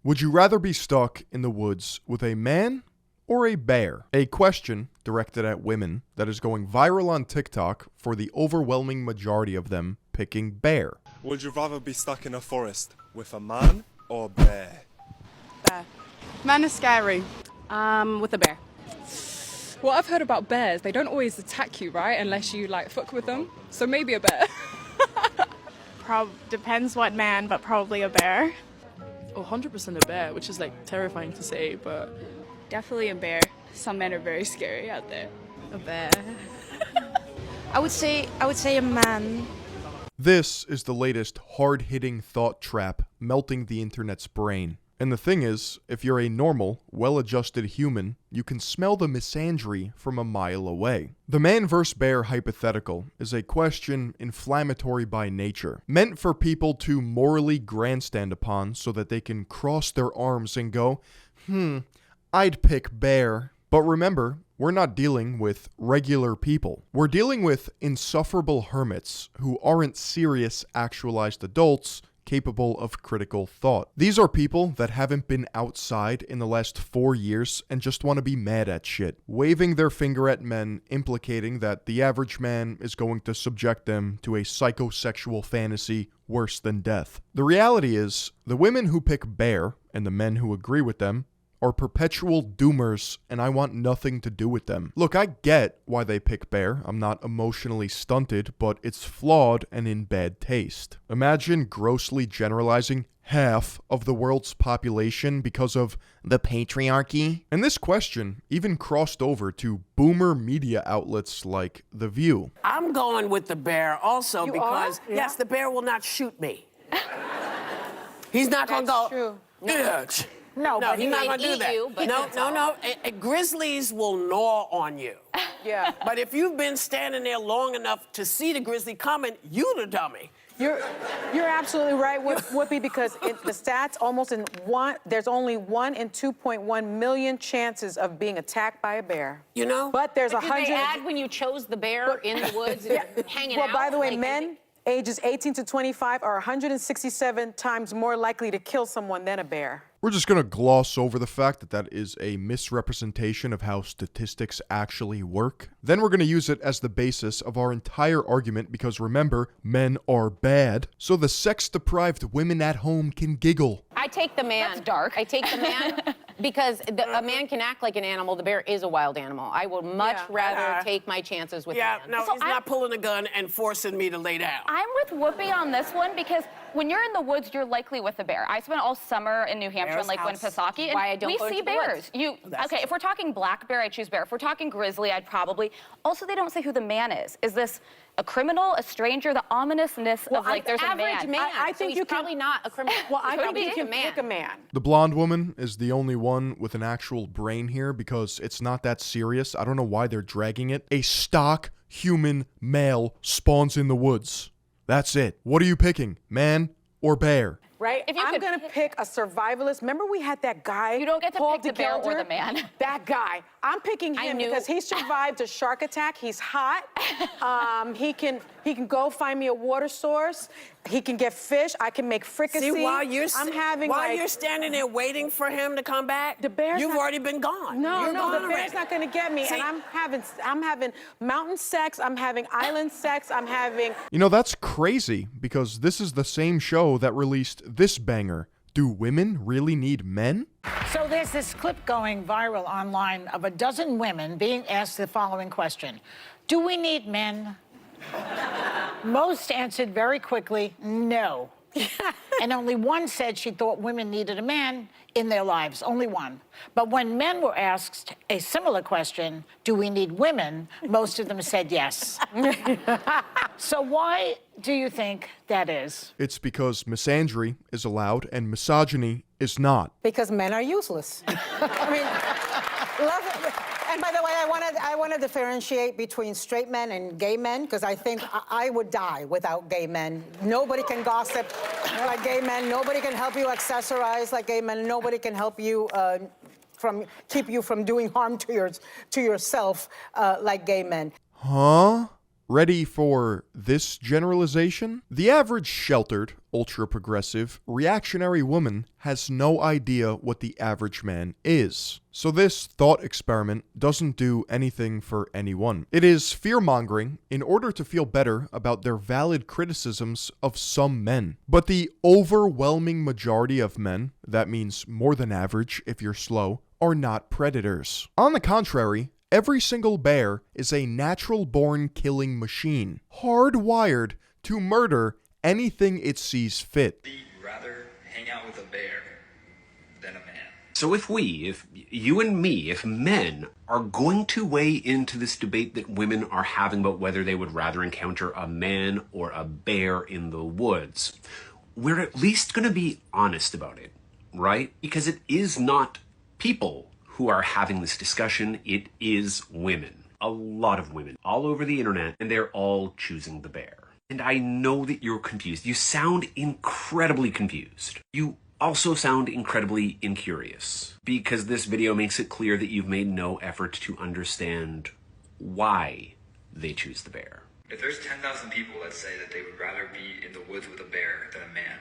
Would you rather be stuck in the woods with a man or a bear? A question directed at women that is going viral on TikTok for the overwhelming majority of them picking bear. Would you rather be stuck in a forest with a man or a bear? Bear. Man is scary. With a bear. Well, I've heard about bears. They don't always attack you, right? Unless you, fuck with them. So maybe a bear. Depends what man, but probably a bear. 100% a bear, which is, terrifying to say, but... Definitely a bear. Some men are very scary out there. A bear. I would say a man. This is the latest hard-hitting thought trap melting the internet's brain. And the thing is, if you're a normal, well-adjusted human, you can smell the misandry from a mile away. The man vs. bear hypothetical is a question inflammatory by nature, meant for people to morally grandstand upon so that they can cross their arms and go, I'd pick bear. But remember, we're not dealing with regular people. We're dealing with insufferable hermits who aren't serious actualized adults capable of critical thought. These are people that haven't been outside in the last 4 years and just want to be mad at shit, waving their finger at men, implicating that the average man is going to subject them to a psychosexual fantasy worse than death. The reality is, the women who pick bear, and the men who agree with them, are perpetual doomers, and I want nothing to do with them. Look, I get why they pick bear. I'm not emotionally stunted, but it's flawed and in bad taste. Imagine grossly generalizing half of the world's population because of the patriarchy. And this question even crossed over to boomer media outlets like The View. I'm going with the bear also because, yes, the bear will not shoot me. He's not going to go, True. "Bitch." No, No, but he's not going to do that. You, but No. Grizzlies will gnaw on you. Yeah. But if you've been standing there long enough to see the grizzly coming, you the dummy. You're absolutely right, Whoopi, because the stats there's only 1 in 2.1 million chances of being attacked by a bear. You know? But there's Did 100. they add when you chose the bear in the woods and hanging out? Well, by the way, men ages 18 to 25 are 167 times more likely to kill someone than a bear. We're just going to gloss over the fact that that is a misrepresentation of how statistics actually work. Then we're going to use it as the basis of our entire argument because remember, men are bad. So the sex-deprived women at home can giggle. I take the man. That's dark. I take the man because a man can act like an animal. The bear is a wild animal. I would much rather take my chances with Yeah, man. no, he's not pulling a gun and forcing me to lay down. I'm with Whoopi on this one because when you're in the woods, you're likely with a bear. I spent all summer in New Hampshire in Winnipesaukee, and we see bears. Okay, if we're talking black bear, I choose bear. If we're talking grizzly, I'd probably. Also, they don't say who the man is. Is this a criminal, a stranger? The ominousness of there's a man. I think he's probably not a criminal. Well, I think you can pick a man. The blonde woman is the only one with an actual brain here because it's not that serious. I don't know why they're dragging it. A stock human male spawns in the woods. That's it. What are you picking, man or bear? Right? I'm going to pick a survivalist. Remember we had that guy, You don't get to Paul pick the bear or DeGelder? the man. That guy. I'm picking him because he survived a shark attack. He's hot. He can go find me a water source. He can get fish. I can make fricassee. See, while you're standing there waiting for him to come back, you've already been gone. No, the bear's not going to get me. And I'm having mountain sex. I'm having island sex. I'm having. You know, that's crazy because this is the same show that released this banger. Do women really need men? So there's this clip going viral online of a dozen women being asked the following question. Do we need men? Most answered very quickly, no. And only one said she thought women needed a man in their lives, only one. But when men were asked a similar question, do we need women, most of them said yes. So why do you think that is? It's because misandry is allowed and misogyny is not. Because men are useless. I mean, and by the way, I want to differentiate between straight men and gay men because I think I would die without gay men. Nobody can gossip like gay men. Nobody can help you accessorize like gay men. Nobody can help you keep you from doing harm to yourself like gay men. Huh? Ready for this generalization? The average sheltered, ultra-progressive, reactionary woman has no idea what the average man is. So this thought experiment doesn't do anything for anyone. It is fear-mongering in order to feel better about their valid criticisms of some men. But the overwhelming majority of men, that means more than average if you're slow, are not predators. On the contrary, every single bear is a natural-born killing machine, hardwired to murder anything it sees fit. I'd rather hang out with a bear than a man. So if you and me, if men are going to weigh into this debate that women are having about whether they would rather encounter a man or a bear in the woods, we're at least going to be honest about it, right? Because it is not people who are having this discussion, it is women. A lot of women all over the internet, and they're all choosing the bear. And I know that you're confused. You sound incredibly confused. You also sound incredibly incurious, because this video makes it clear that you've made no effort to understand why they choose the bear. If there's 10,000 people that say that they would rather be in the woods with a bear than a man,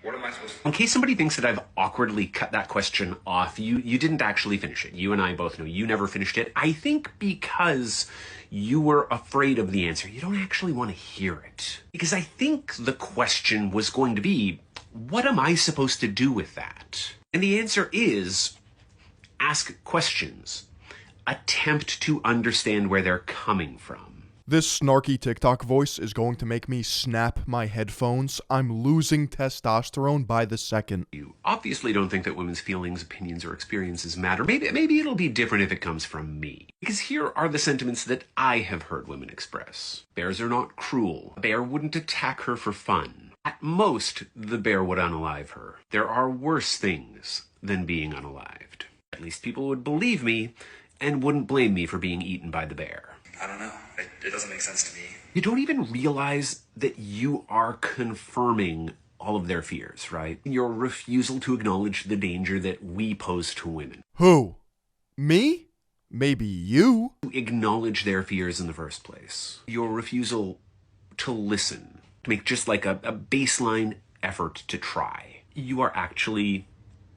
what am I supposed to do? In case somebody thinks that I've awkwardly cut that question off, you didn't actually finish it. You and I both know you never finished it. I think because you were afraid of the answer. You don't actually want to hear it. Because I think the question was going to be, what am I supposed to do with that? And the answer is, ask questions. Attempt to understand where they're coming from. This snarky TikTok voice is going to make me snap my headphones. I'm losing testosterone by the second. You obviously don't think that women's feelings, opinions, or experiences matter. Maybe it'll be different if it comes from me. Because here are the sentiments that I have heard women express. Bears are not cruel. A bear wouldn't attack her for fun. At most, the bear would unalive her. There are worse things than being unalived. At least people would believe me and wouldn't blame me for being eaten by the bear. I don't know. It doesn't make sense to me. You don't even realize that you are confirming all of their fears, right? Your refusal to acknowledge the danger that we pose to women. Who? Me? Maybe you? To acknowledge their fears in the first place. Your refusal to listen. To make just like a baseline effort to try. You are actually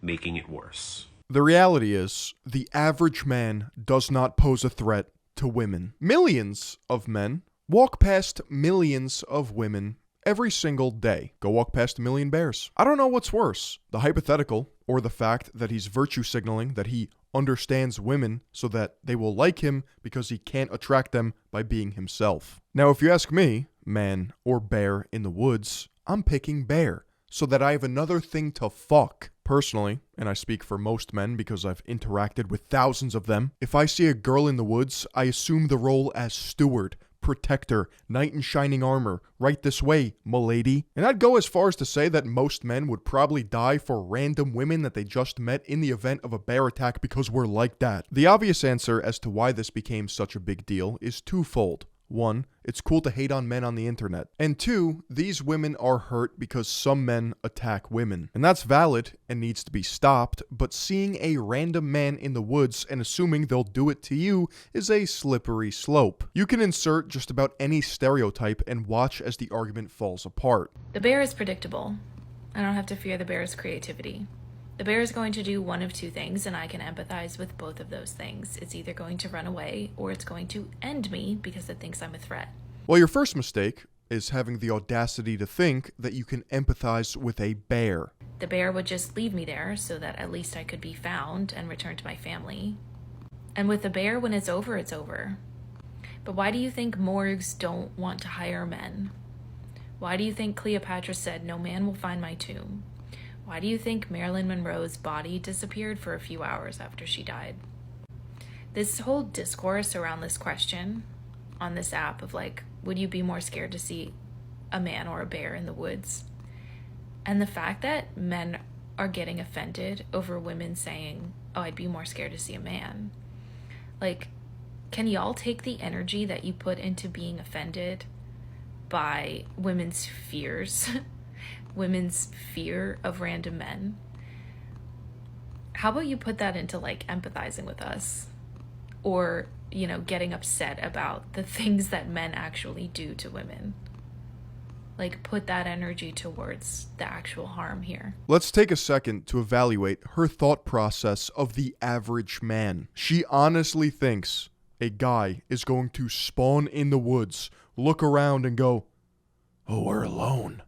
making it worse. The reality is, the average man does not pose a threat to women. Millions of men walk past millions of women every single day. Go walk past a million bears. I don't know what's worse, the hypothetical or the fact that he's virtue signaling that he understands women so that they will like him because he can't attract them by being himself. Now, if you ask me, man or bear in the woods, I'm picking bear so that I have another thing to fuck. Personally, and I speak for most men because I've interacted with thousands of them, if I see a girl in the woods, I assume the role as steward, protector, knight in shining armor, right this way, m'lady. And I'd go as far as to say that most men would probably die for random women that they just met in the event of a bear attack because we're like that. The obvious answer as to why this became such a big deal is twofold. 1, it's cool to hate on men on the internet. And 2, these women are hurt because some men attack women. And that's valid and needs to be stopped, but seeing a random man in the woods and assuming they'll do it to you is a slippery slope. You can insert just about any stereotype and watch as the argument falls apart. The bear is predictable. I don't have to fear the bear's creativity. The bear is going to do one of two things, and I can empathize with both of those things. It's either going to run away, or it's going to end me because it thinks I'm a threat. Well, your first mistake is having the audacity to think that you can empathize with a bear. The bear would just leave me there so that at least I could be found and return to my family. And with the bear, when it's over, it's over. But why do you think morgues don't want to hire men? Why do you think Cleopatra said, "No man will find my tomb"? Why do you think Marilyn Monroe's body disappeared for a few hours after she died? This whole discourse around this question on this app of like, would you be more scared to see a man or a bear in the woods? And the fact that men are getting offended over women saying, oh, I'd be more scared to see a man. Like, can y'all take the energy that you put into being offended by women's fears? Women's fear of random men. How about you put that into like empathizing with us, or you know, getting upset about the things that men actually do to women. Like, put that energy towards the actual harm here. Let's take a second to evaluate her thought process of the average man. She honestly thinks a guy is going to spawn in the woods, look around and go, "Oh, we're alone.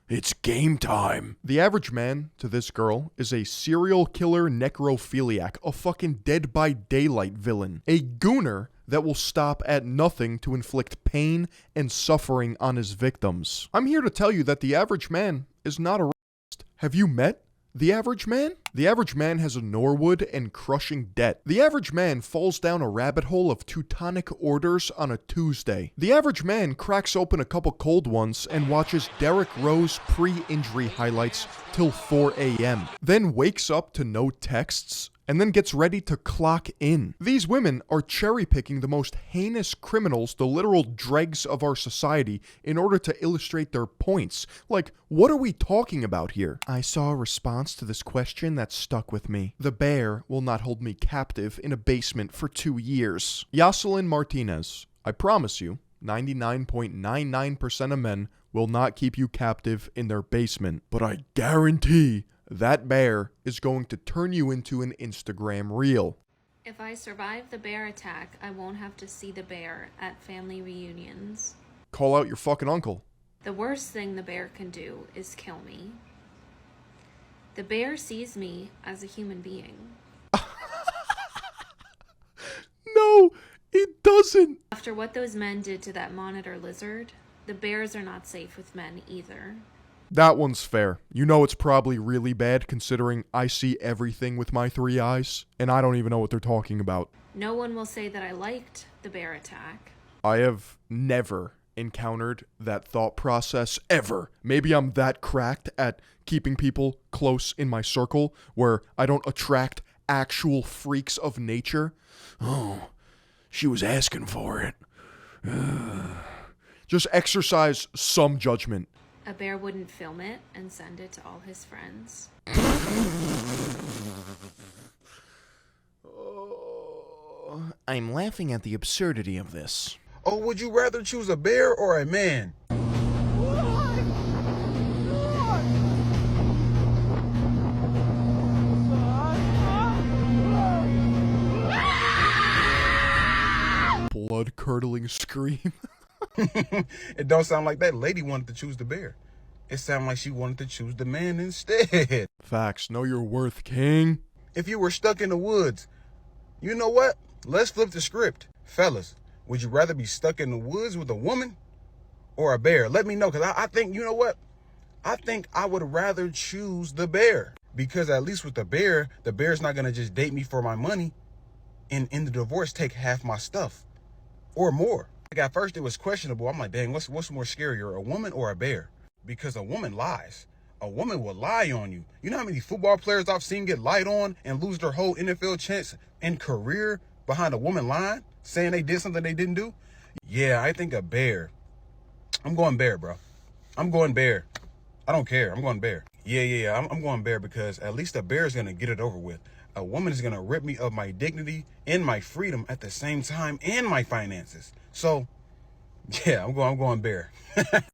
It's game time." The average man to this girl is a serial killer necrophiliac, a fucking Dead by Daylight villain, a gooner that will stop at nothing to inflict pain and suffering on his victims. I'm here to tell you that the average man is not a racist. Have you met the average man? The average man has a Norwood and crushing debt. The average man falls down a rabbit hole of Teutonic orders on a Tuesday. The average man cracks open a couple cold ones and watches Derrick Rose pre-injury highlights till 4 a.m. Then wakes up to no texts and then gets ready to clock in. These women are cherry-picking the most heinous criminals, the literal dregs of our society, in order to illustrate their points. Like, what are we talking about here? I saw a response to this question that stuck with me. The bear will not hold me captive in a basement for 2 years. Jocelyn Martinez, I promise you, 99.99% of men will not keep you captive in their basement, but I guarantee that bear is going to turn you into an Instagram reel. If I survive the bear attack, I won't have to see the bear at family reunions. Call out your fucking uncle. The worst thing the bear can do is kill me. The bear sees me as a human being. No, it doesn't. After what those men did to that monitor lizard, the bears are not safe with men either. That one's fair. You know it's probably really bad considering I see everything with my 3 eyes, and I don't even know what they're talking about. No one will say that I liked the bear attack. I have never encountered that thought process ever. Maybe I'm that cracked at keeping people close in my circle where I don't attract actual freaks of nature. Oh, she was asking for it. Just exercise some judgment. A bear wouldn't film it and send it to all his friends. I'm laughing at the absurdity of this. Oh, would you rather choose a bear or a man? Blood-curdling scream. It don't sound like that lady wanted to choose the bear. It sounded like she wanted to choose the man instead. Facts. Know your worth, king. If you were stuck in the woods, you know what? Let's flip the script. Fellas, would you rather be stuck in the woods with a woman or a bear? Let me know, because I think, you know what? I think I would rather choose the bear. Because at least with the bear's not going to just date me for my money and in the divorce take half my stuff or more. Like at first it was questionable. I'm like, dang, what's more scarier, a woman or a bear? Because a woman lies. A woman will lie on you. You know how many football players I've seen get lied on and lose their whole NFL chance and career behind a woman lying, saying they did something they didn't do? Yeah, I think a bear. I'm going bear, bro. I'm going bear. I don't care. I'm going bear. Yeah. I'm going bear because at least a bear is going to get it over with. A woman is going to rip me of my dignity and my freedom at the same time and my finances. So, yeah, I'm going bear.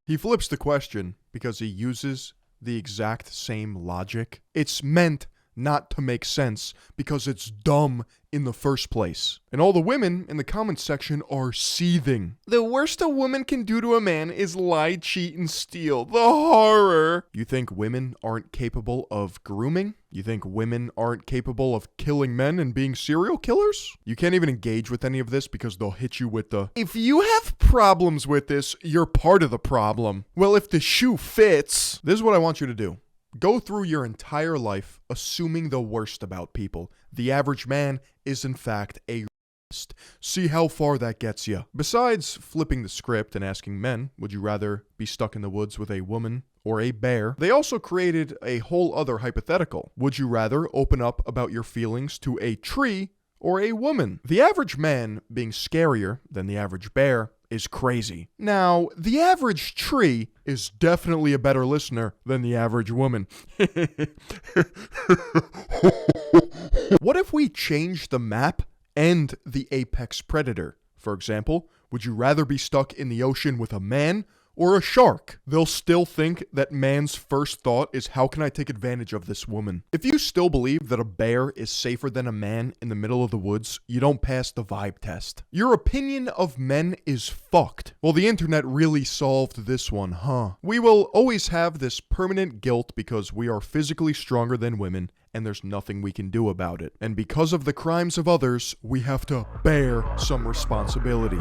He flips the question because he uses the exact same logic. It's meant not to make sense because it's dumb in the first place. And all the women in the comments section are seething. The worst a woman can do to a man is lie, cheat, and steal. The horror. You think women aren't capable of grooming? You think women aren't capable of killing men and being serial killers? You can't even engage with any of this because they'll hit you with the, if you have problems with this, you're part of the problem. Well, if the shoe fits, this is what I want you to do. Go through your entire life assuming the worst about people. The average man is in fact a racist. See how far that gets you. Besides flipping the script and asking men, would you rather be stuck in the woods with a woman or a bear? They also created a whole other hypothetical. Would you rather open up about your feelings to a tree or a woman? The average man being scarier than the average bear is crazy. Now, the average tree is definitely a better listener than the average woman. What if we change the map and the apex predator. For example, would you rather be stuck in the ocean with a man or a shark? They'll still think that man's first thought is, how can I take advantage of this woman? If you still believe that a bear is safer than a man in the middle of the woods, you don't pass the vibe test. Your opinion of men is fucked. Well, the internet really solved this one, huh? We will always have this permanent guilt because we are physically stronger than women, and there's nothing we can do about it. And because of the crimes of others, we have to bear some responsibility.